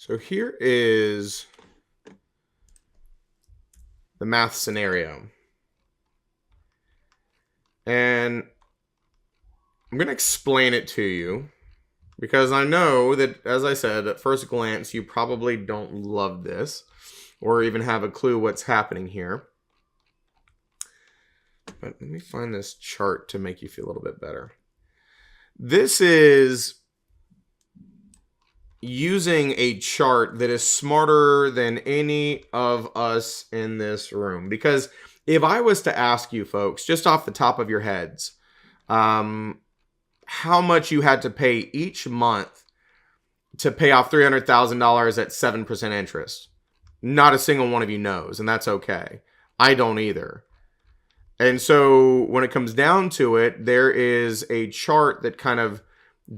So here is the math scenario. And I'm going to explain it to you because I know that, as I said, at first glance, you probably don't love this or even have a clue what's happening here. But let me find this chart to make you feel a little bit better. This is using a chart that is smarter than any of us in this room. Because if I was to ask you folks, just off the top of your heads, how much you had to pay each month to pay off $300,000 at 7% interest, not a single one of you knows, and that's okay. I don't either. And so when it comes down to it, there is a chart that kind of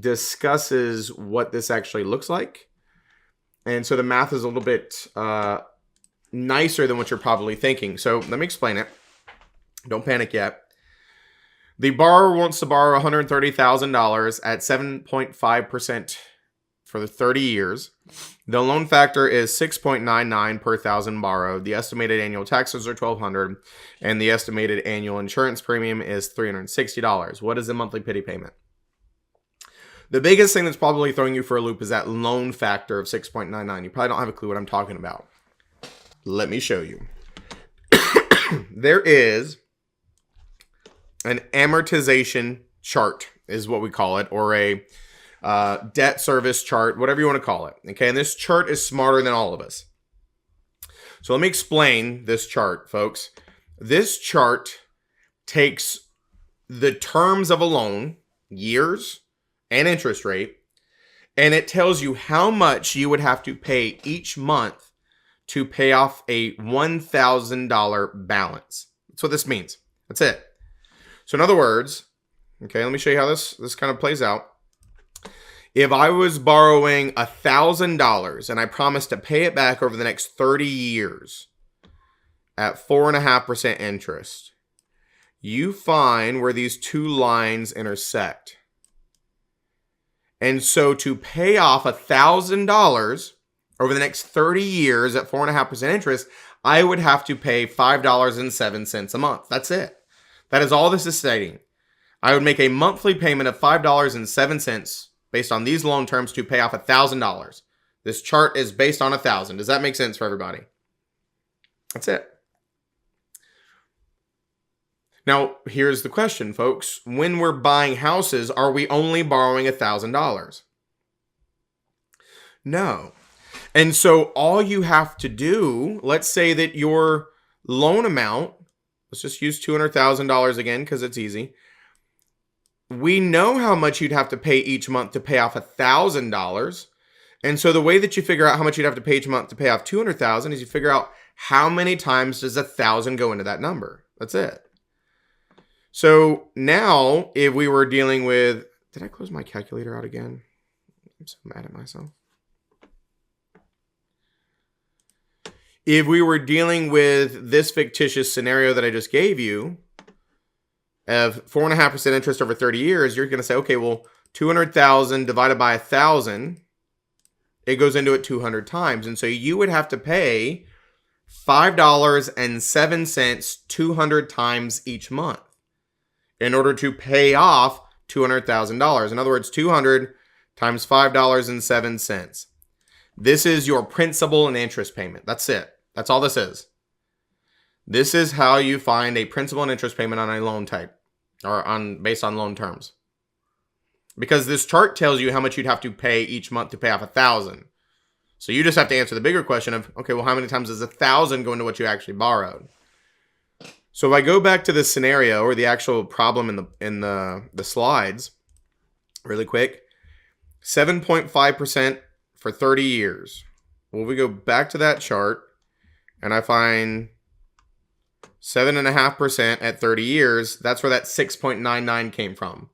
discusses what this actually looks like. And so the math is a little bit nicer than what you're probably thinking. So let me explain it. Don't panic yet. The borrower wants to borrow $130,000 at 7.5% for the 30 years. The loan factor is 6.99 per thousand borrowed. The estimated annual taxes are $1,200, and the estimated annual insurance premium is $360. What is the monthly pity payment? The biggest thing that's probably throwing you for a loop is that loan factor of 6.99. You probably don't have a clue what I'm talking about. Let me show you. There is an amortization chart, is what we call it, or a debt service chart, whatever you want to call it. Okay, and this chart is smarter than all of us. So let me explain this chart, folks. This chart takes the terms of a loan, years, and interest rate, and it tells you how much you would have to pay each month to pay off a $1,000 balance. That's what this means. That's it. So in other words, okay, let me show you how this kind of plays out. If I was borrowing $1,000 and I promised to pay it back over the next 30 years at 4.5% interest, you find where these two lines intersect. And so to pay off $1,000 over the next 30 years at 4.5% interest, I would have to pay $5.07 a month. That's it. That is all this is stating. I would make a monthly payment of $5.07 based on these loan terms to pay off $1,000. This chart is based on 1,000. Does that make sense for everybody? That's it. Now, here's the question, folks. When we're buying houses, are we only borrowing $1,000? No. And so all you have to do, let's say that your loan amount, let's just use $200,000 again because it's easy. We know how much you'd have to pay each month to pay off $1,000. And so the way that you figure out how much you'd have to pay each month to pay off $200,000 is you figure out how many times does 1,000 go into that number. That's it. So now if we were dealing with, did I close my calculator out again? I'm so mad at myself. If we were dealing with this fictitious scenario that I just gave you, of 4.5% interest over 30 years, you're going to say, okay, well, 200,000 divided by 1,000, it goes into it 200 times. And so you would have to pay $5.07 200 times each month in order to pay off $200,000. In other words, 200 times $5.07. This is your principal and interest payment. That's it. That's all this is. This is how you find a principal and interest payment on a loan type, or based on loan terms. Because this chart tells you how much you'd have to pay each month to pay off 1,000. So you just have to answer the bigger question of, okay, well, how many times does 1,000 go into what you actually borrowed? So if I go back to this scenario or the actual problem in the slides, really quick, 7.5% for 30 years. Well, we go back to that chart and I find 7.5% at 30 years. That's where that 6.99 came from.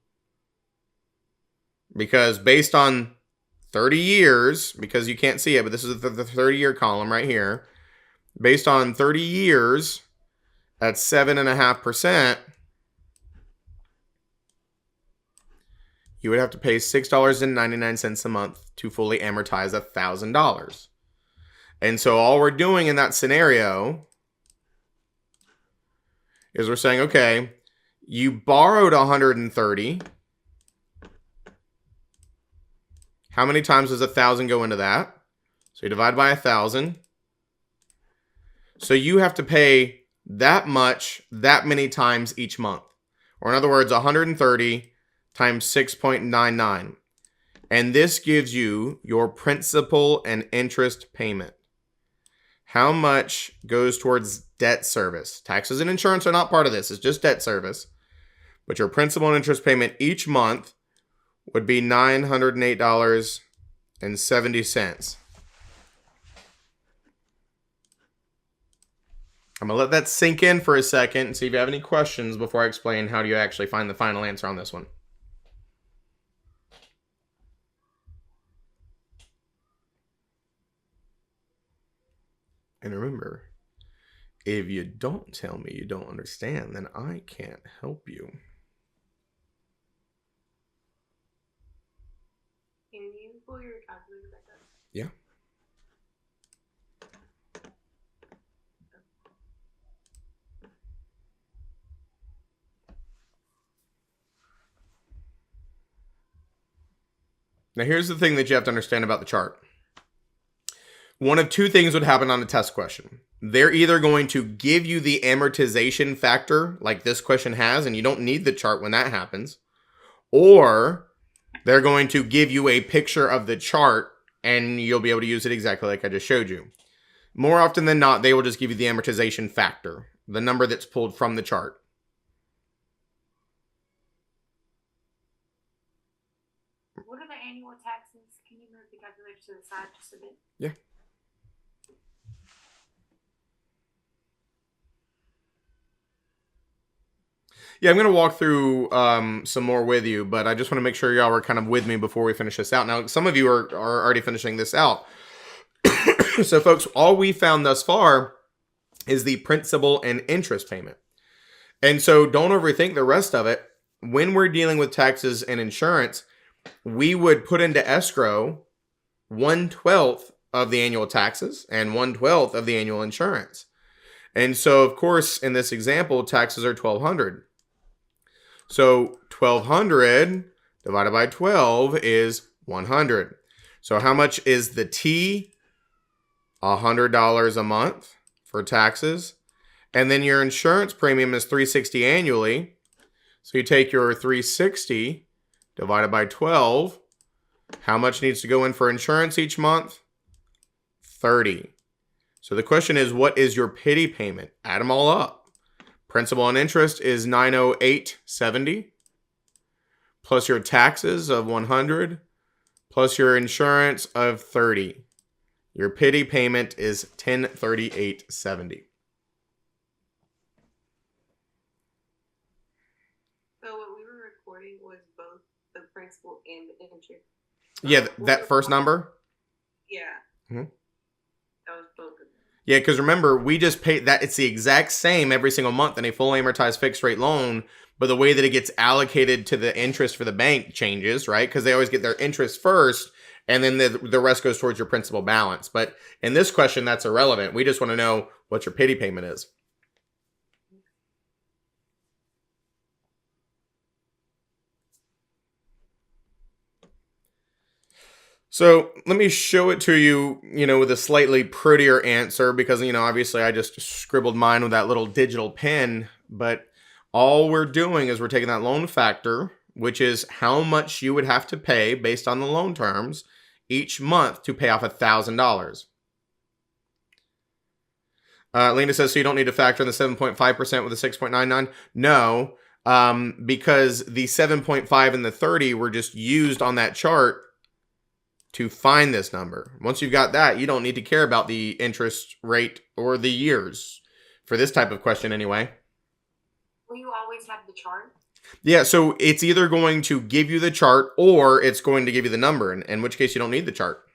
Because based on 30 years, because you can't see it, but this is the 30-year column right here. Based on 30 years at 7.5%, you would have to pay $6.99 a month to fully amortize $1,000. And so all we're doing in that scenario is we're saying, okay, you borrowed 130. How many times does 1,000 go into that? So you divide by 1,000. So you have to pay that much, that many times each month. Or in other words, 130 times 6.99. And this gives you your principal and interest payment. How much goes towards debt service? Taxes and insurance are not part of this. It's just debt service. But your principal and interest payment each month would be $908.70. I'm going to let that sink in for a second and see if you have any questions before I explain how do you actually find the final answer on this one. And remember, if you don't tell me you don't understand, then I can't help you. Can you pull your calculator back up? Yeah. Now here's the thing that you have to understand about the chart. One of two things would happen on a test question. They're either going to give you the amortization factor like this question has, and you don't need the chart when that happens, or they're going to give you a picture of the chart and you'll be able to use it exactly like I just showed you. More often than not, they will just give you the amortization factor, the number that's pulled from the chart. What are the annual taxes? Can you move the calculator to the side just a bit? Yeah. Yeah, I'm going to walk through some more with you, but I just want to make sure y'all are kind of with me before we finish this out. Now, some of you are already finishing this out. So, folks, all we found thus far is the principal and interest payment. And so don't overthink the rest of it. When we're dealing with taxes and insurance, we would put into escrow 1/12 of the annual taxes and 1/12 of the annual insurance. And so, of course, in this example, taxes are $1,200. So 1,200 divided by 12 is 100. So how much is the T? $100 a month for taxes. And then your insurance premium is $360 annually. So you take your $360 divided by 12. How much needs to go in for insurance each month? $30. So the question is, what is your pity payment? Add them all up. Principal and interest is $908.70, plus your taxes of $100, plus your insurance of $30. Your pity payment is $1,038.70. So what we were recording was both the principal and the interest. Yeah, that first number? Yeah. Mhm. That was both of them. Yeah, because remember, we just paid that. It's the exact same every single month in a full amortized fixed rate loan, but the way that it gets allocated to the interest for the bank changes, right? Because they always get their interest first, and then the rest goes towards your principal balance. But in this question, that's irrelevant. We just want to know what your pity payment is. So let me show it to you, with a slightly prettier answer because, obviously I just scribbled mine with that little digital pen. But all we're doing is we're taking that loan factor, which is how much you would have to pay based on the loan terms each month to pay off $1,000. Lena says, so you don't need to factor in the 7.5% with the 6.99? No, because the 7.5 and the 30 were just used on that chart to find this number. Once you've got that, you don't need to care about the interest rate or the years for this type of question anyway. Will you always have the chart? Yeah, so it's either going to give you the chart or it's going to give you the number, in which case you don't need the chart.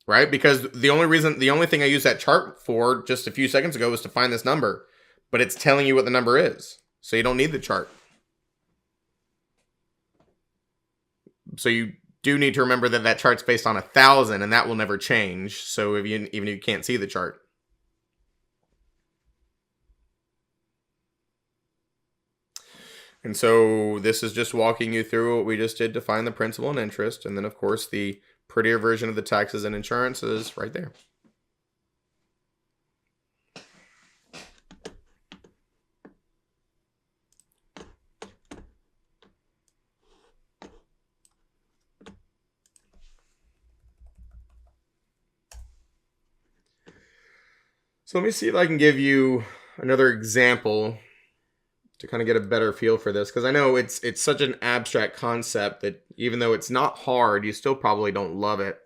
Right? Because the only thing I used that chart for just a few seconds ago was to find this number, but it's telling you what the number is. So you don't need the chart. So you do need to remember that that chart's based on 1,000, and that will never change. So even if you can't see the chart. And so this is just walking you through what we just did to find the principal and interest. And then, of course, the prettier version of the taxes and insurance is right there. So let me see if I can give you another example to kind of get a better feel for this, because I know it's such an abstract concept that even though it's not hard, you still probably don't love it.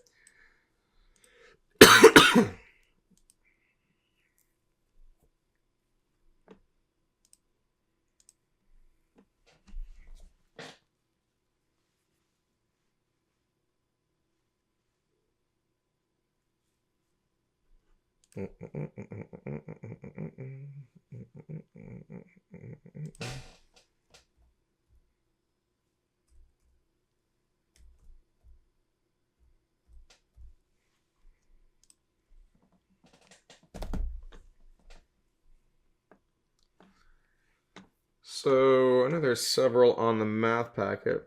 So I know there's several on the math packet.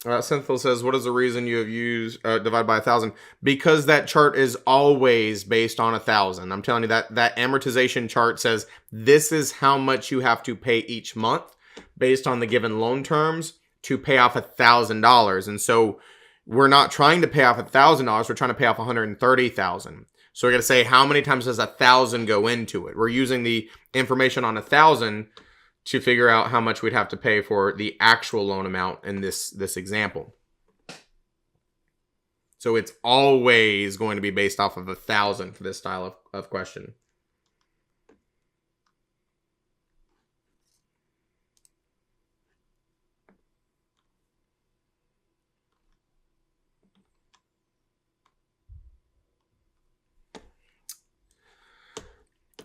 Synthil says, what is the reason you have used divide by 1,000? Because that chart is always based on 1,000. I'm telling you that amortization chart says this is how much you have to pay each month based on the given loan terms to pay off $1,000. And so we're not trying to pay off $1,000. We're trying to pay off 130,000. So we're going to say, how many times does 1,000 go into it? We're using the information on 1,000 to figure out how much we'd have to pay for the actual loan amount in this example. So it's always going to be based off of 1,000 for this style of question.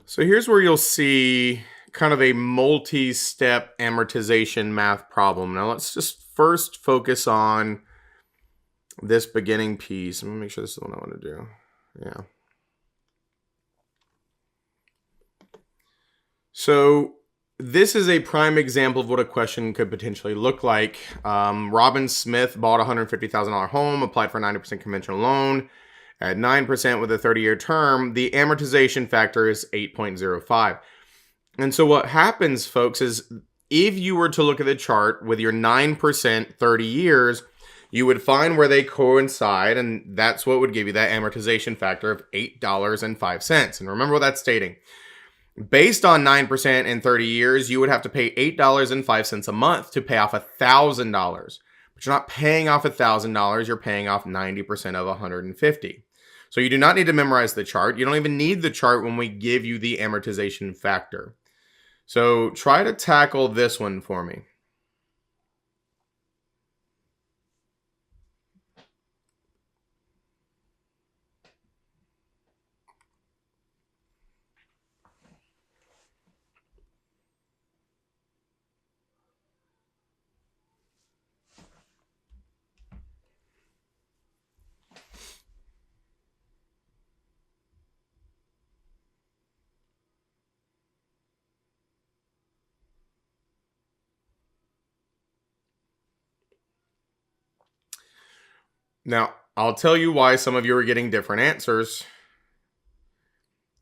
So here's where you'll see kind of a multi-step amortization math problem. Now let's just first focus on this beginning piece. I'm gonna make sure this is the one I want to do. Yeah. So this is a prime example of what a question could potentially look like. Robin Smith bought a $150,000 home, applied for a 90% conventional loan at 9% with a 30-year term. The amortization factor is 8.05. And so what happens, folks, is if you were to look at the chart with your 9% 30 years, you would find where they coincide, and that's what would give you that amortization factor of $8.05. And remember what that's stating. Based on 9% in 30 years, you would have to pay $8.05 a month to pay off $1,000. But you're not paying off $1,000, you're paying off 90% of $150. So you do not need to memorize the chart. You don't even need the chart when we give you the amortization factor. So try to tackle this one for me. Now, I'll tell you why some of you are getting different answers.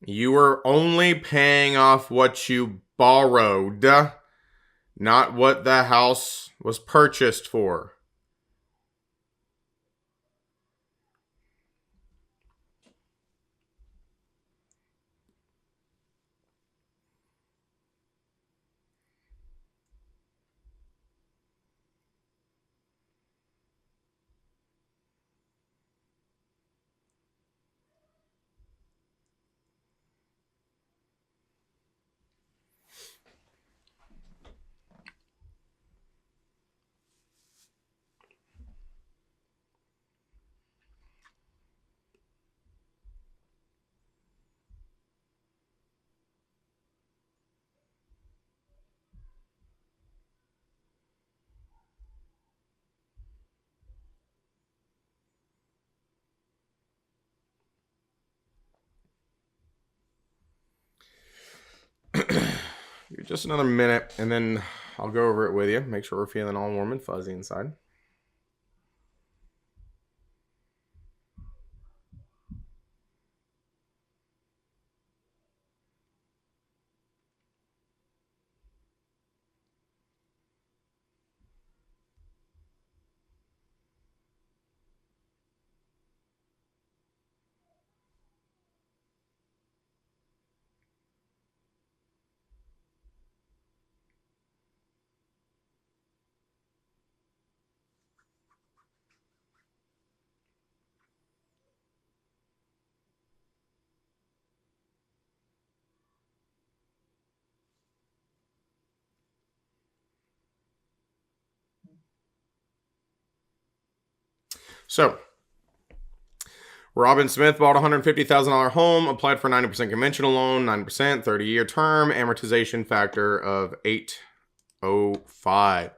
You are only paying off what you borrowed, not what the house was purchased for. just another minute, and then I'll go over it with you. Make sure we're feeling all warm and fuzzy inside. So, Robin Smith bought a $150,000 home, applied for 90% conventional loan, 9%, 30-year term, amortization factor of 805.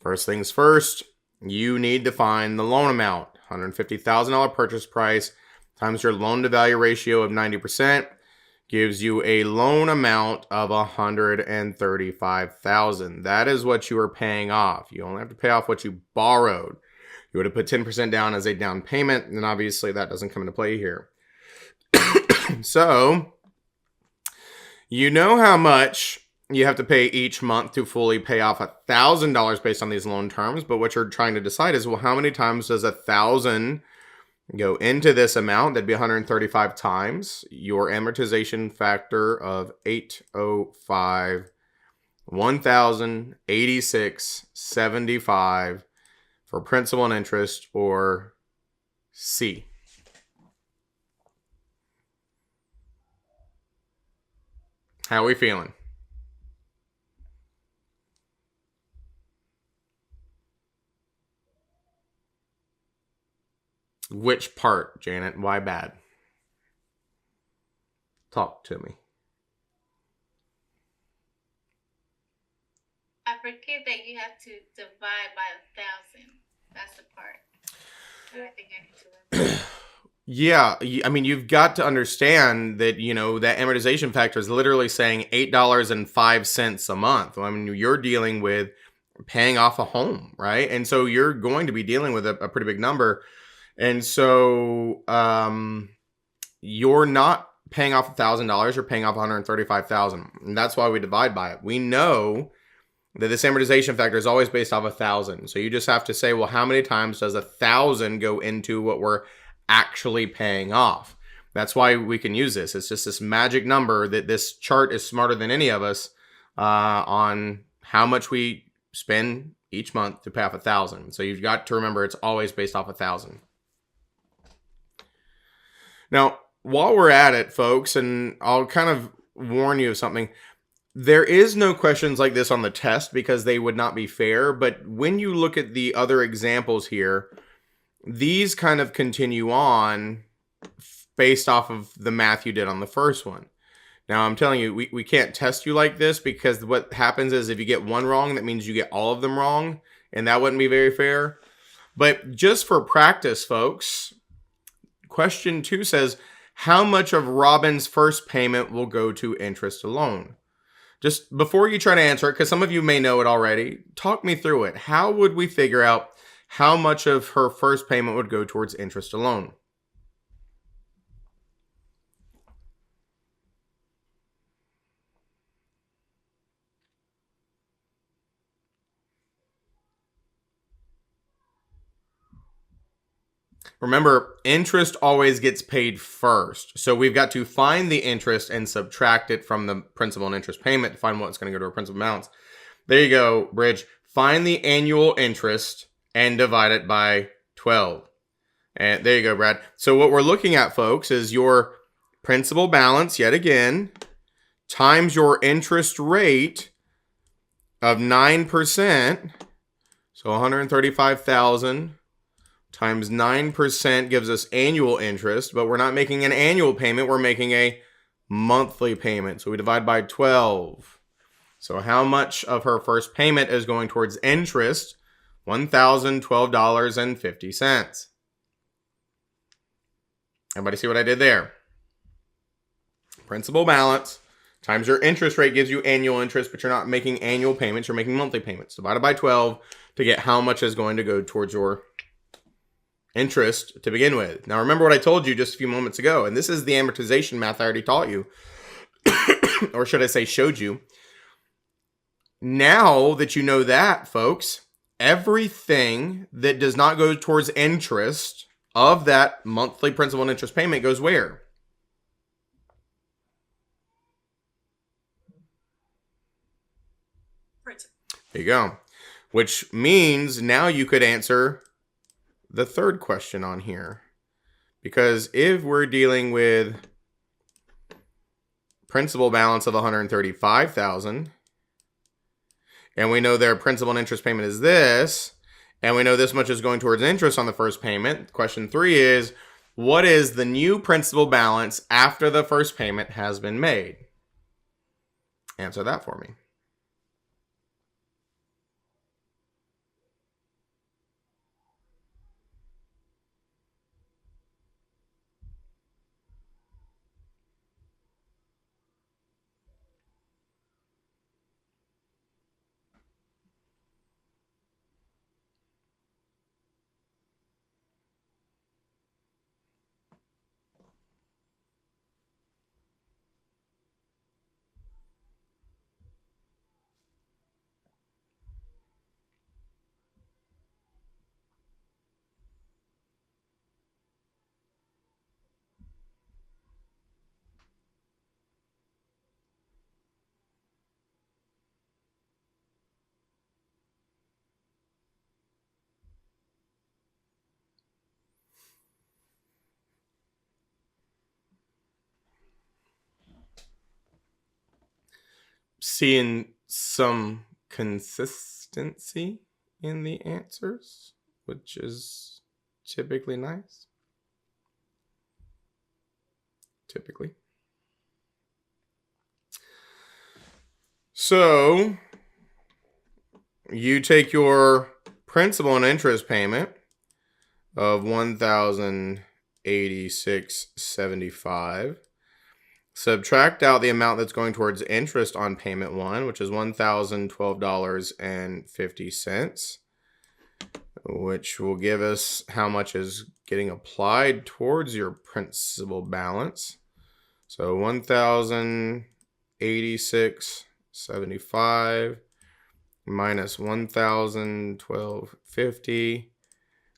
First things first, you need to find the loan amount. $150,000 purchase price times your loan to value ratio of 90% gives you a loan amount of $135,000. That is what you are paying off. You only have to pay off what you borrowed. You would have put 10% down as a down payment, and obviously that doesn't come into play here. So, you know how much you have to pay each month to fully pay off $1,000 based on these loan terms, but what you're trying to decide is, well, how many times does 1,000 go into this amount? That'd be 135 times. Your amortization factor of 805, 1,086.75 for principal and interest, or C. How are we feeling? Which part, Janet? Why bad? Talk to me. I forget that you have to divide by 1,000. That's the part that I think I need to learn. Yeah, I mean, you've got to understand that, that amortization factor is literally saying $8.05 a month. I mean, you're dealing with paying off a home, right? And so you're going to be dealing with a pretty big number. And so you're not paying off $1,000, you're paying off $135,000. And that's why we divide by it. We know that this amortization factor is always based off 1,000. So you just have to say, well, how many times does 1,000 go into what we're actually paying off? That's why we can use this. It's just this magic number that this chart is smarter than any of us on how much we spend each month to pay off 1,000. So you've got to remember it's always based off 1,000. Now, while we're at it, folks, and I'll kind of warn you of something, there is no questions like this on the test because they would not be fair. But when you look at the other examples here, these kind of continue on based off of the math you did on the first one. Now, I'm telling you, we can't test you like this because what happens is if you get one wrong, that means you get all of them wrong, and that wouldn't be very fair. But just for practice, folks, question 2 says, how much of Robin's first payment will go to interest alone? Just before you try to answer it, because some of you may know it already, talk me through it. How would we figure out how much of her first payment would go towards interest alone? Remember, interest always gets paid first. So we've got to find the interest and subtract it from the principal and interest payment to find what's going to go to our principal balance. There you go, Bridge. Find the annual interest and divide it by 12. And there you go, Brad. So what we're looking at, folks, is your principal balance, yet again, times your interest rate of 9%. So 135,000 times 9% gives us annual interest, but we're not making an annual payment. We're making a monthly payment. So we divide by 12. So how much of her first payment is going towards interest? $1,012.50. Everybody see what I did there? Principal balance times your interest rate gives you annual interest, but you're not making annual payments, you're making monthly payments. Divided by 12 to get how much is going to go towards your interest to begin with. Now remember what I told you just a few moments ago, and this is the amortization math I already taught you, or should I say showed you. Now that you know that, folks, everything that does not go towards interest of that monthly principal and interest payment goes where? There you go. Which means now you could answer the third question on here. Because if we're dealing with principal balance of $135,000, and we know their principal and interest payment is this, and we know this much is going towards interest on the first payment, question 3 is, what is the new principal balance after the first payment has been made? Answer that for me. Seeing some consistency in the answers, which is typically nice. Typically. So, you take your principal and interest payment of $1,086.75. Subtract out the amount that's going towards interest on payment 1, which is $1,012.50, which will give us how much is getting applied towards your principal balance. So $1,086.75 minus $1,012.50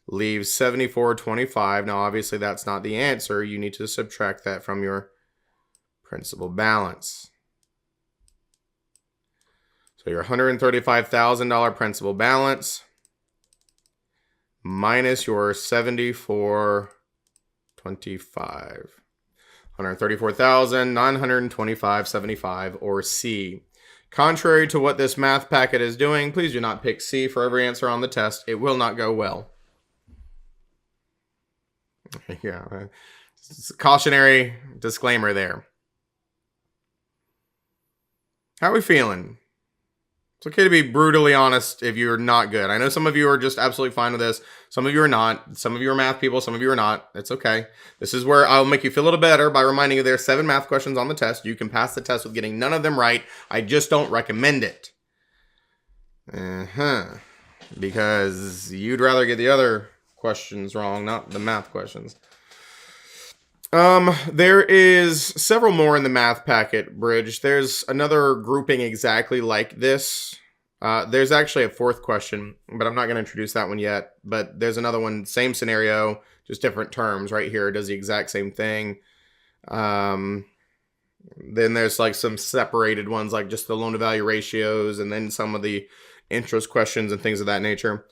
leaves $74.25. Now, obviously, that's not the answer. You need to subtract that from your principal balance. So your $135,000 principal balance minus your $74.25. $134,925.75, or C. Contrary to what this math packet is doing, please do not pick C for every answer on the test. It will not go well. Yeah, it's a cautionary disclaimer there. How are we feeling? It's okay to be brutally honest if you're not good. I know some of you are just absolutely fine with this. Some of you are not. Some of you are math people. Some of you are not. It's okay. This is where I'll make you feel a little better by reminding you there are 7 math questions on the test. You can pass the test with getting none of them right. I just don't recommend it. Because you'd rather get the other questions wrong, not the math questions. There is several more in the math packet, Bridge. There's another grouping exactly like this. There's actually a 4th question, but I'm not going to introduce that one yet. But there's another one, same scenario, just different terms right here. It does the exact same thing. Then there's like some separated ones, like just the loan to value ratios, and then some of the interest questions and things of that nature.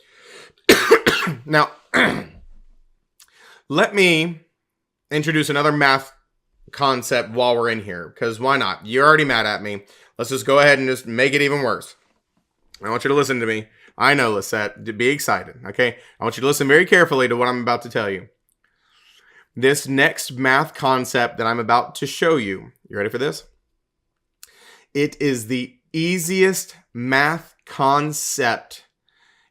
Now, let me introduce another math concept while we're in here, because why not? You're already mad at me. Let's just go ahead and just make it even worse. I want you to listen to me. I know, Lisette, to be excited, okay? I want you to listen very carefully to what I'm about to tell you. This next math concept that I'm about to show you, you ready for this? It is the easiest math concept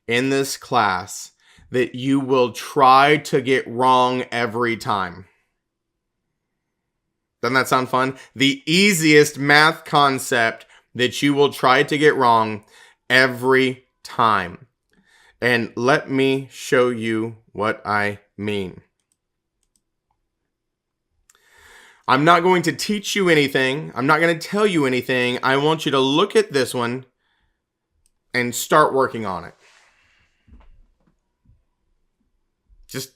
in this class that you will try to get wrong every time. Doesn't that sound fun? The easiest math concept that you will try to get wrong every time. And let me show you what I mean. I'm not going to teach you anything. I'm not going to tell you anything. I want you to look at this one and start working on it. Just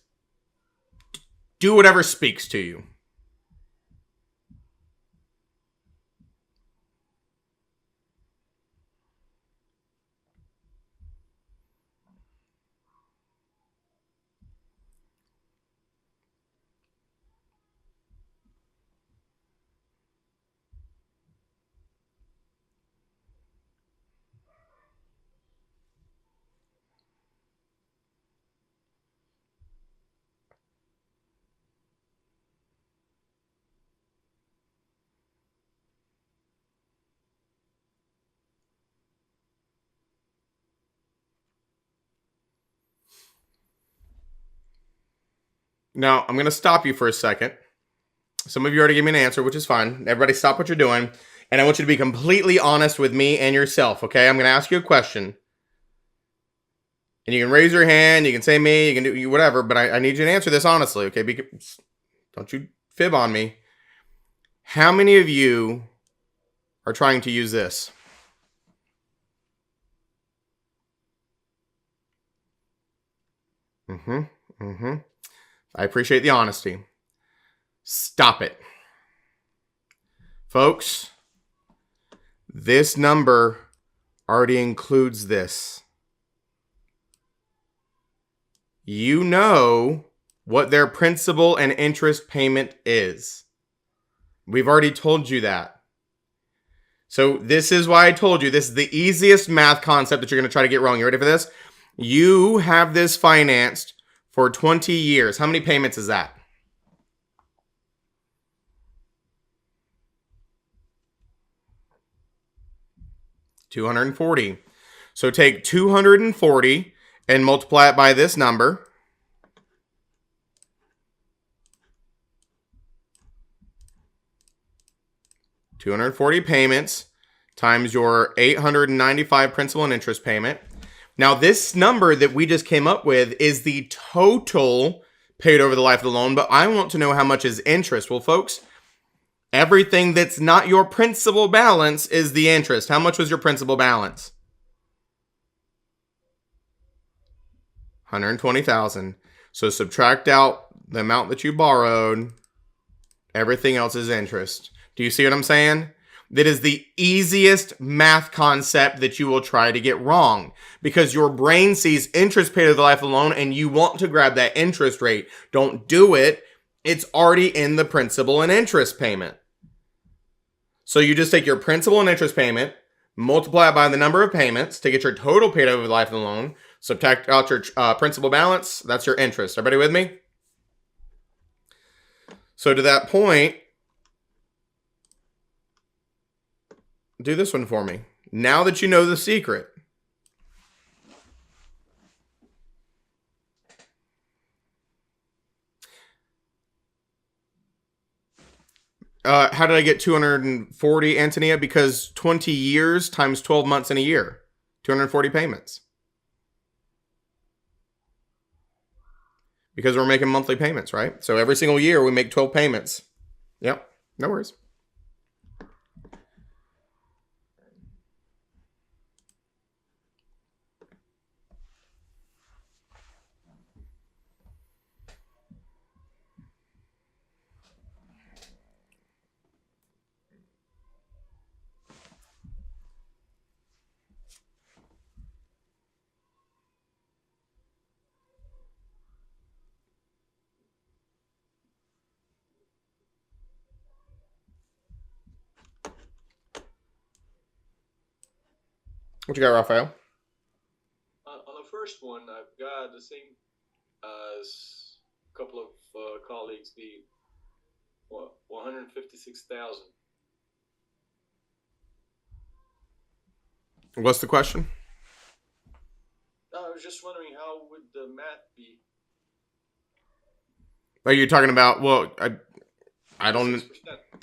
do whatever speaks to you. Now, I'm going to stop you for a second. Some of you already gave me an answer, which is fine. Everybody stop what you're doing. And I want you to be completely honest with me and yourself, okay? I'm going to ask you a question. And you can raise your hand, you can say me, you can do whatever, but I need you to answer this honestly, okay? Because don't you fib on me. How many of you are trying to use this? I appreciate the honesty. Stop it. Folks, this number already includes this. You know what their principal and interest payment is. We've already told you that. So this is why I told you this is the easiest math concept that you're going to try to get wrong. You ready for this? You have this financed for 20 years. How many payments is that? $240. So take 240 and multiply it by this number. $240 payments times your $895 principal and interest payment. Now, this number that we just came up with is the total paid over the life of the loan, but I want to know how much is interest. Well, folks, everything that's not your principal balance is the interest. How much was your principal balance? $120,000. So subtract out the amount that you borrowed. Everything else is interest. Do you see what I'm saying? That is the easiest math concept that you will try to get wrong because your brain sees interest paid over the life of the loan and you want to grab that interest rate. Don't do it. It's already in the principal and interest payment. So you just take your principal and interest payment, multiply it by the number of payments to get your total paid over the life of the loan, subtract out your principal balance. That's your interest. Everybody with me? So to that point, do this one for me. Now that you know the secret. How did I get 240, Antonia? Because 20 years times 12 months in a year. 240 payments. Because we're making monthly payments, right? So every single year we make 12 payments. Yep, no worries. What you got, Raphael? On the first one, I've got the same as a couple of colleagues, the 156,000. What's the question? I was just wondering how would the math be? Are you talking about, well, I don't... 6%.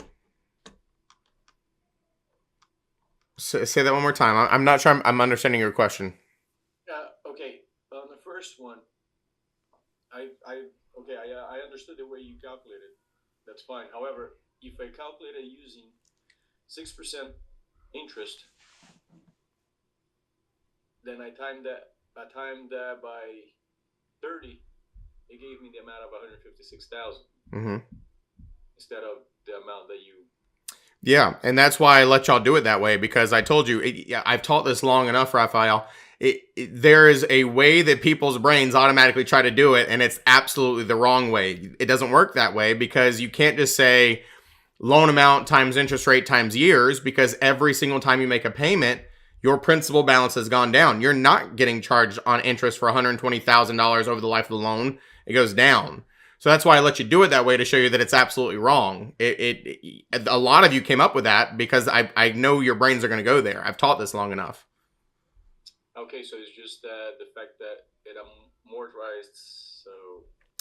Say that one more time. I'm not sure I'm understanding your question. Okay. On the first one, I understood the way you calculated. That's fine. However, if I calculate it using 6% interest, then I timed that by 30. It gave me the amount of 156,000 Mm-hmm. instead of the amount that you. Yeah, and that's why I let y'all do it that way, because I told you, I've taught this long enough, Raphael. There is a way that people's brains automatically try to do it, and it's absolutely the wrong way. It doesn't work that way, because you can't just say loan amount times interest rate times years, because every single time you make a payment, your principal balance has gone down. You're not getting charged on interest for $120,000 over the life of the loan. It goes down. So that's why I let you do it that way, to show you that it's absolutely wrong. A lot of you came up with that because I know your brains are going to go there. I've taught this long enough. Okay, so it's just the fact that it amortized, so.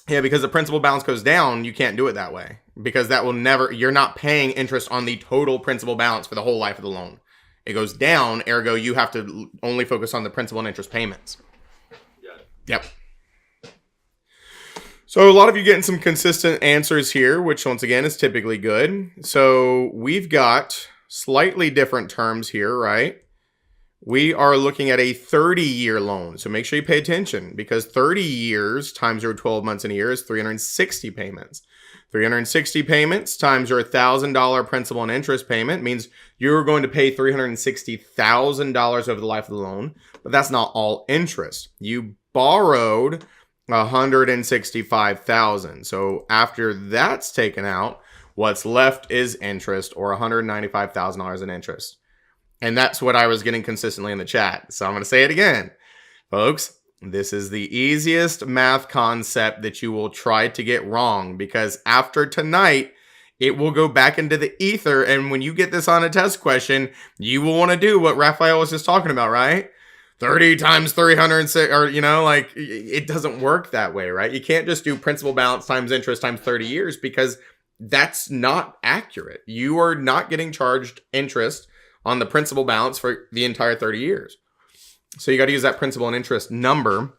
Yeah, because the principal balance goes down, you can't do it that way. Because that will never, you're not paying interest on the total principal balance for the whole life of the loan. It goes down, ergo you have to only focus on the principal and interest payments. Got it. Yep. So a lot of you getting some consistent answers here, which once again is typically good. So we've got slightly different terms here, right? We are looking at a 30-year loan. So make sure you pay attention, because 30 years times your 12 months in a year is 360 payments. 360 payments times your $1,000 principal and interest payment means you're going to pay $360,000 over the life of the loan, but that's not all interest. You borrowed $165,000. So after that's taken out, what's left is interest, or $195,000 in interest. And that's what I was getting consistently in the chat. So I'm going to say it again. Folks, this is the easiest math concept that you will try to get wrong, because after tonight, it will go back into the ether. And when you get this on a test question, you will want to do what Raphael was just talking about, right? 30 times 306, or, like, it doesn't work that way, right? You can't just do principal balance times interest times 30 years, because that's not accurate. You are not getting charged interest on the principal balance for the entire 30 years. So you got to use that principal and interest number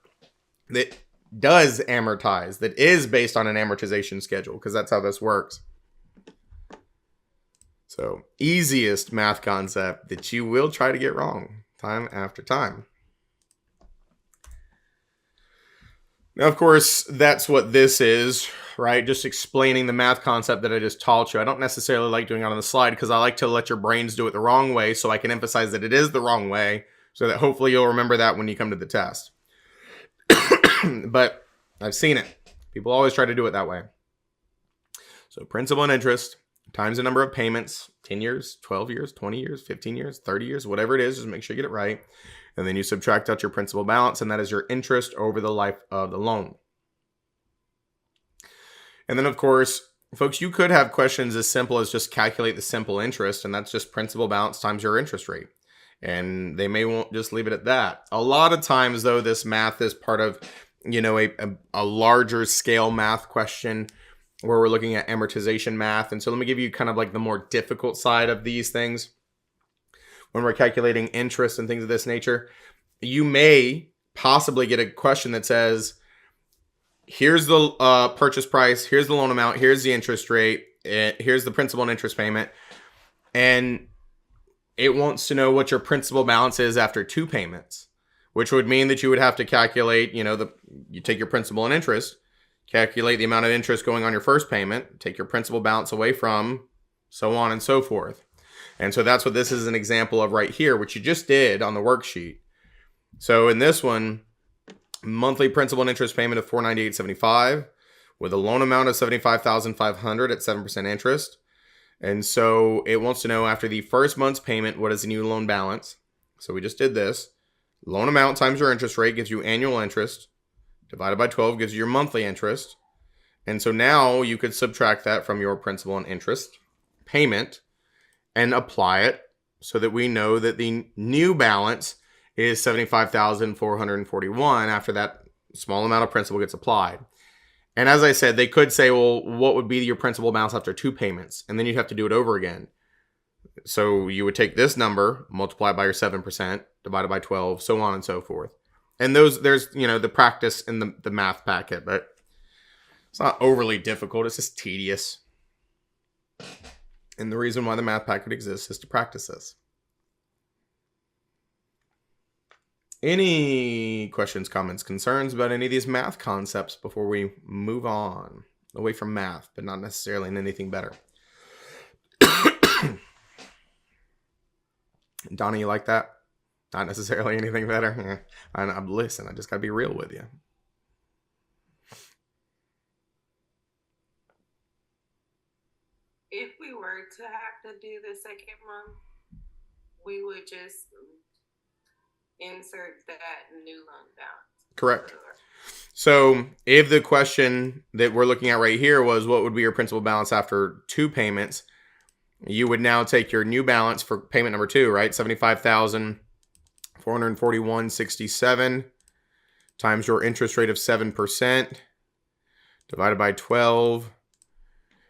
that does amortize, that is based on an amortization schedule, because that's how this works. So easiest math concept that you will try to get wrong time after time. Now, of course, that's what this is, right? Just explaining the math concept that I just taught you. I don't necessarily like doing it on the slide, because I like to let your brains do it the wrong way, so I can emphasize that it is the wrong way, so that hopefully you'll remember that when you come to the test. But I've seen it. People always try to do it that way. So principal and interest times the number of payments, 10 years, 12 years, 20 years, 15 years, 30 years, whatever it is, just make sure you get it right. And then you subtract out your principal balance, and that is your interest over the life of the loan. And then, of course, folks, you could have questions as simple as just calculate the simple interest, and that's just principal balance times your interest rate. And they may won't just leave it at that. A lot of times, though, this math is part of, a larger scale math question where we're looking at amortization math. And so let me give you kind of like the more difficult side of these things. When we're calculating interest and things of this nature, you may possibly get a question that says, here's the purchase price, here's the loan amount, here's the interest rate, here's the principal and interest payment, and it wants to know what your principal balance is after 2 payments, which would mean that you would have to calculate, you take your principal and interest, calculate the amount of interest going on your first payment, take your principal balance away from, so on and so forth. And so that's what this is an example of right here, which you just did on the worksheet. So in this one, monthly principal and interest payment of $498.75 with a loan amount of $75,500 at 7% interest. And so it wants to know after the first month's payment, what is the new loan balance? So we just did this. Loan amount times your interest rate gives you annual interest. Divided by 12 gives you your monthly interest. And so now you could subtract that from your principal and interest payment and apply it so that we know that the new balance is $75,441 after that small amount of principal gets applied. And as I said, they could say, well, what would be your principal balance after 2 payments? And then you'd have to do it over again. So you would take this number, multiply by your 7%, divided by 12, so on and so forth. And there's, the practice in the math packet, but it's not overly difficult. It's just tedious. And the reason why the math packet exists is to practice this. Any questions, comments, concerns about any of these math concepts before we move on? Away from math, but not necessarily in anything better. Donnie, you like that? Not necessarily anything better? Yeah. Listen, I just got to be real with you. If we were to have to do the second month, we would just insert that new loan balance. Correct. So if the question that we're looking at right here was what would be your principal balance after 2 payments, you would now take your new balance for payment number 2, right? $75,441.67 times your interest rate of 7% divided by 12.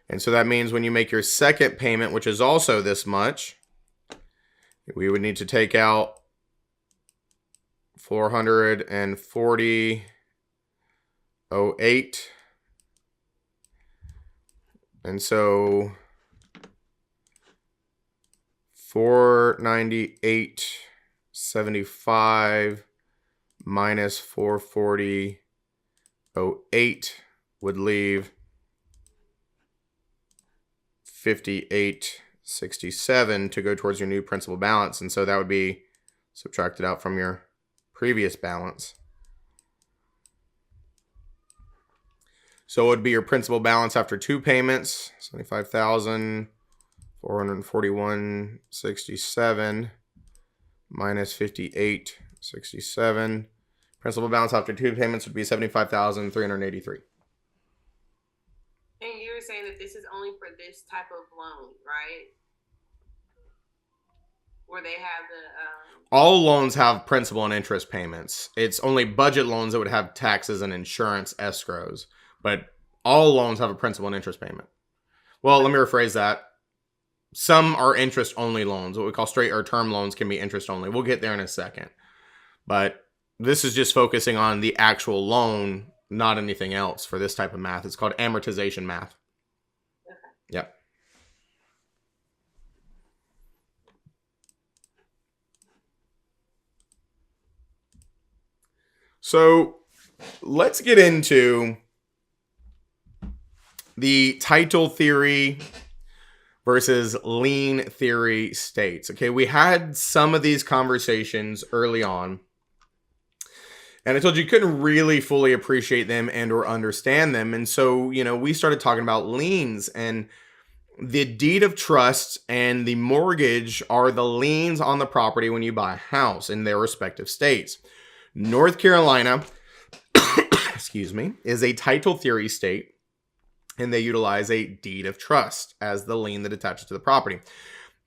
And so that means when you make your second payment, which is also this much, we would need to take out $440.08. And so $498.75 minus $440.08 would leave $58.67 to go towards your new principal balance. And so that would be subtracted out from your previous balance. So it would be your principal balance after 2 payments, $75,441.67 minus $58.67. Principal balance after 2 payments would be $75,383. And you were saying that this is only for this type of loan, right? Where they have the all loans have principal and interest payments. It's only budget loans that would have taxes and insurance escrows. But all loans have a principal and interest payment. Well, let me rephrase that. Some are interest-only loans. What we call straight or term loans can be interest-only. We'll get there in a second. But this is just focusing on the actual loan, not anything else for this type of math. It's called amortization math. Okay. Yep. So let's get into the title theory versus lien theory states. Okay, we had some of these conversations early on, and I told you couldn't really fully appreciate them and or understand them. And so, we started talking about liens, and the deed of trust and the mortgage are the liens on the property when you buy a house in their respective states. North Carolina, is a title theory state, and they utilize a deed of trust as the lien that attaches to the property.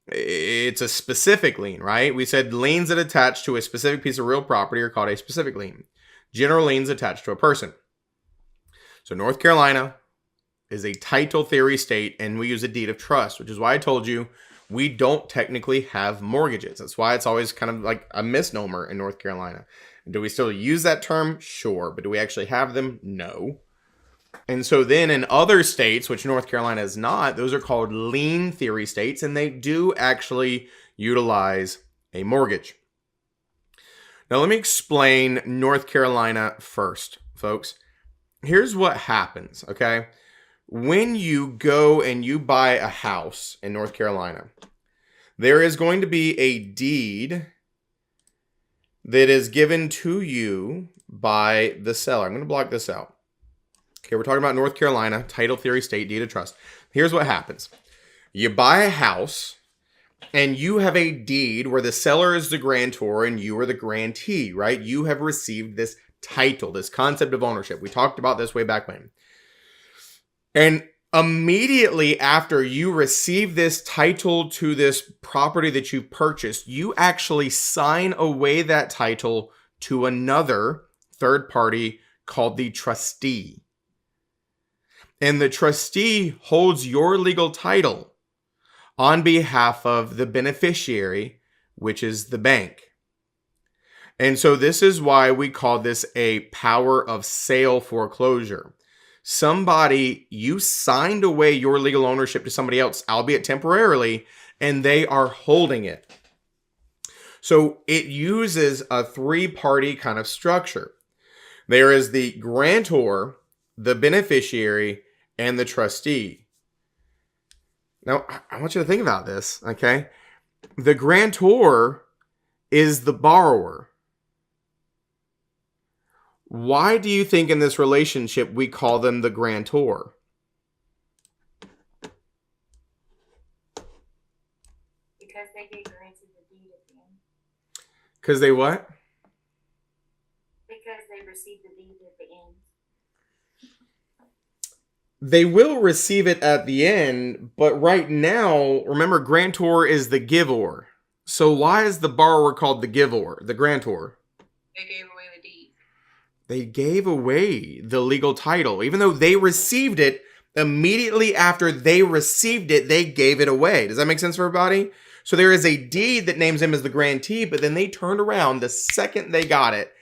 It's a specific lien, right? We said liens that attach to a specific piece of real property are called a specific lien. General liens attached to a person. So North Carolina is a title theory state, and we use a deed of trust, which is why I told you we don't technically have mortgages. That's why it's always kind of like a misnomer in North Carolina. Do we still use that term? Sure. But do we actually have them? No. And so then in other states, which North Carolina is not, those are called lien theory states, and they do actually utilize a mortgage. Now let me explain North Carolina first, folks. Here's what happens, okay? When you go and you buy a house in North Carolina, there is going to be a deed that is given to you by the seller. I'm going to block this out. Okay, we're talking about North Carolina, title theory state, deed of trust. Here's what happens. You buy a house, and you have a deed where the seller is the grantor and you are the grantee, right? You have received this title, this concept of ownership. We talked about this way back when. And immediately after you receive this title to this property that you've purchased, you actually sign away that title to another third party called the trustee. And the trustee holds your legal title on behalf of the beneficiary, which is the bank. And so this is why we call this a power of sale foreclosure. Somebody, you signed away your legal ownership to somebody else, albeit temporarily, and they are holding it. So it uses a three-party kind of structure. There is the grantor, the beneficiary, and the trustee. Now, I want you to think about this, okay? The grantor is the borrower. Why do you think in this relationship we call them the grantor? Because they get granted the deed at the end. Because they what? Because they receive the deed at the end. They will receive it at the end, but right now, remember, grantor is the giver. So why is the borrower called the giver, the grantor? They gave away the deed. They gave away the legal title. Even though they received it, immediately after they received it, they gave it away. Does that make sense for everybody? So there is a deed that names him as the grantee, but then they turned around the second they got it,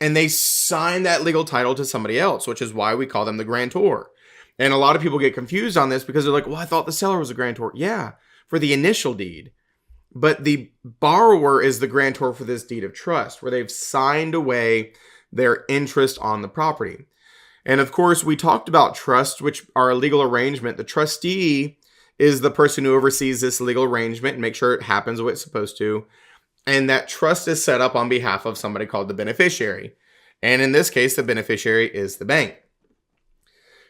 and they signed that legal title to somebody else, which is why we call them the grantor. And a lot of people get confused on this because they're like, well, I thought the seller was a grantor. Yeah, for the initial deed. But the borrower is the grantor for this deed of trust, where they've signed away their interest on the property. And of course, we talked about trust, which are a legal arrangement. The trustee is the person who oversees this legal arrangement and make sure it happens the way it's supposed to. And that trust is set up on behalf of somebody called the beneficiary. And in this case, the beneficiary is the bank.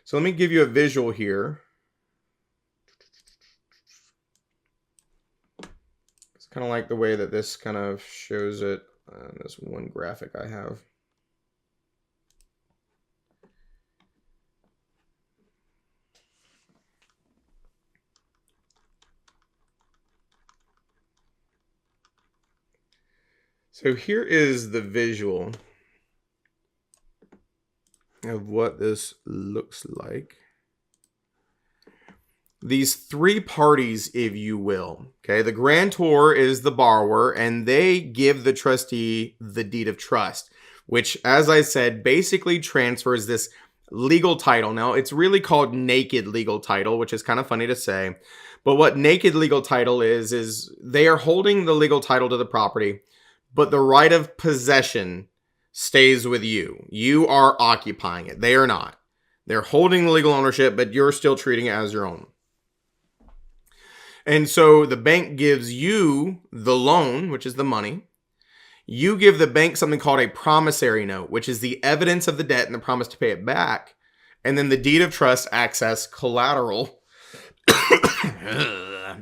So let me give you a visual here. It's kind of like the way that this kind of shows it on this one graphic I have. So here is the visual of what this looks like. These three parties, if you will. Okay, the grantor is the borrower, and they give the trustee the deed of trust, which, as I said, basically transfers this legal title. Now, it's really called naked legal title, which is kind of funny to say. But what naked legal title is they are holding the legal title to the property, but the right of possession stays with you. You are occupying it. They are not. They're holding the legal ownership, but you're still treating it as your own. And so the bank gives you the loan, which is the money. You give the bank something called a promissory note, which is the evidence of the debt and the promise to pay it back. And then the deed of trust acts as collateral,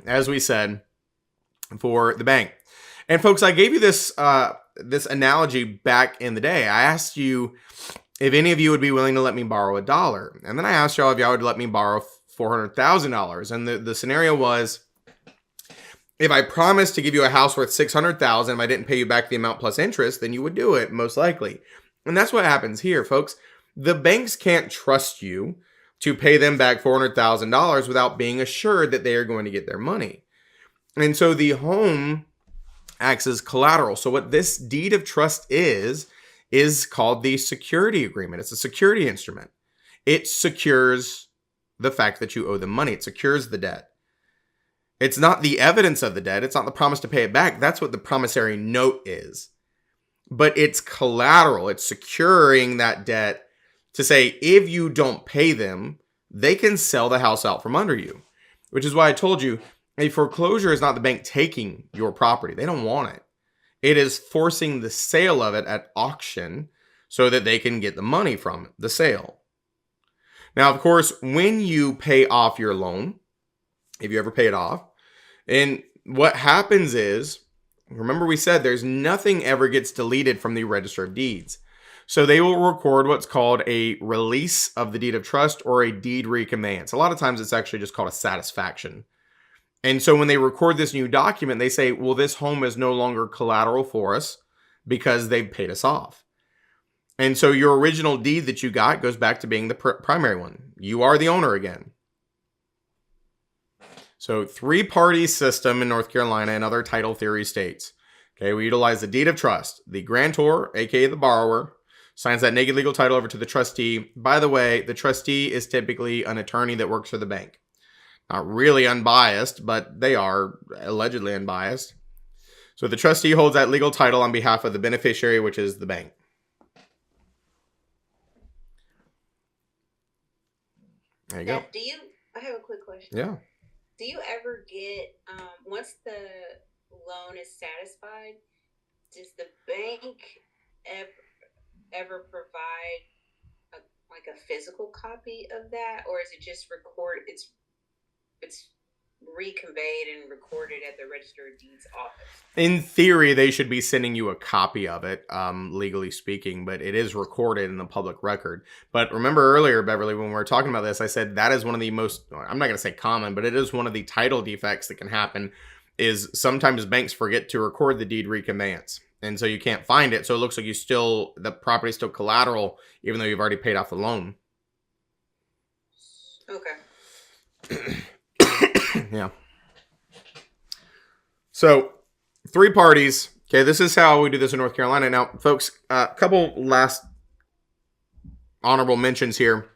as we said, for the bank. And folks, I gave you this analogy back in the day. I asked you if any of you would be willing to let me borrow $1. And then I asked y'all if y'all would let me borrow $400,000. And the scenario was, if I promised to give you a house worth $600,000, if I didn't pay you back the amount plus interest, then you would do it, most likely. And that's what happens here, folks. The banks can't trust you to pay them back $400,000 without being assured that they are going to get their money. And so the home acts as collateral. So what this deed of trust is called the security agreement. It's a security instrument. It secures the fact that you owe them money. It secures the debt. It's not the evidence of the debt. It's not the promise to pay it back. That's what the promissory note is. But it's collateral. It's securing that debt to say, if you don't pay them, they can sell the house out from under you. Which is why I told you, a foreclosure is not the bank taking your property. They don't want it. It is forcing the sale of it at auction so that they can get the money from it, the sale. Now, of course, when you pay off your loan, if you ever pay it off, and what happens is, remember we said there's nothing ever gets deleted from the Register of Deeds. So they will record what's called a release of the deed of trust or a deed reconveyance. A lot of times it's actually just called a satisfaction. And so when they record this new document, they say, well, this home is no longer collateral for us because they've paid us off. And so your original deed that you got goes back to being the primary one. You are the owner again. So three-party system in North Carolina and other title theory states. Okay, we utilize the deed of trust. The grantor, aka the borrower, signs that naked legal title over to the trustee. By the way, the trustee is typically an attorney that works for the bank. Not really unbiased, but they are allegedly unbiased. So the trustee holds that legal title on behalf of the beneficiary, which is the bank. There you go. I have a quick question. Yeah. Do you ever get, once the loan is satisfied, does the bank ever provide a physical copy of that, or is it just it's reconveyed and recorded at the Register of Deeds office? In theory, they should be sending you a copy of it, legally speaking, but it is recorded in the public record. But remember earlier, Beverly, when we were talking about this, I said that is one of the most, I'm not going to say common, but it is one of the title defects that can happen, is sometimes banks forget to record the deed reconveyance. And so you can't find it. So it looks like the property's still collateral, even though you've already paid off the loan. Okay. Yeah. So, three parties. Okay, this is how we do this in North Carolina. Now, folks, a couple last honorable mentions here.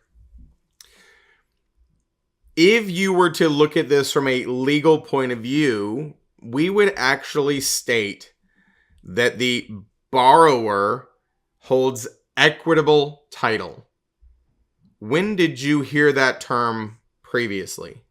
If you were to look at this from a legal point of view, we would actually state that the borrower holds equitable title. When did you hear that term previously?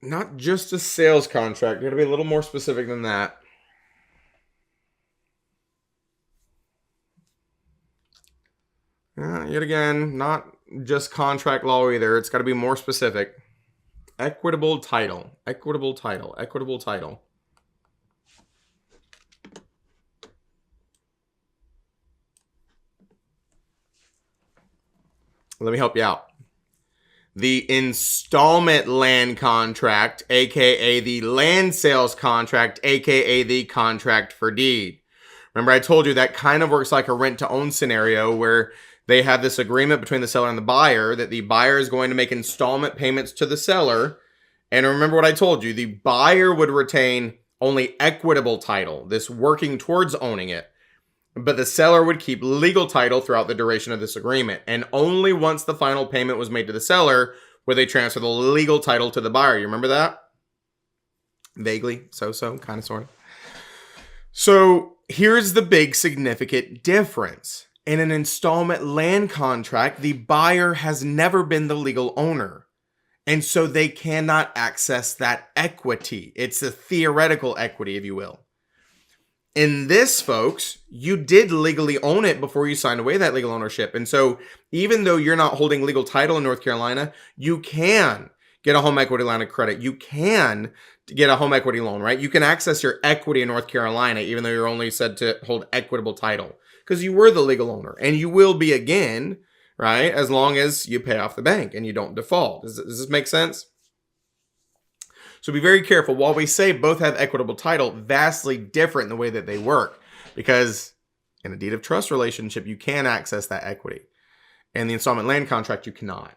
Not just a sales contract. You got to be a little more specific than that. Yet again, not just contract law either. It's got to be more specific. Equitable title. Equitable title. Equitable title. Let me help you out. The installment land contract, aka the land sales contract, aka the contract for deed. Remember, I told you that kind of works like a rent-to-own scenario where they have this agreement between the seller and the buyer that the buyer is going to make installment payments to the seller. And remember what I told you, the buyer would retain only equitable title, this working towards owning it. But the seller would keep legal title throughout the duration of this agreement. And only once the final payment was made to the seller would they transfer the legal title to the buyer. You remember that? Vaguely, so, kind of, sort of. So here's the big significant difference. In an installment land contract, the buyer has never been the legal owner. And so they cannot access that equity. It's a theoretical equity, if you will. In this, folks, you did legally own it before you signed away that legal ownership. And so even though you're not holding legal title in North Carolina, you can get a home equity line of credit. You can get a home equity loan, right? You can access your equity in North Carolina, even though you're only said to hold equitable title, because you were the legal owner, and you will be again, right? As long as you pay off the bank and you don't default. Does this make sense? So be very careful. While we say both have equitable title, vastly different in the way that they work, because in a deed of trust relationship, you can access that equity. In the installment land contract, you cannot.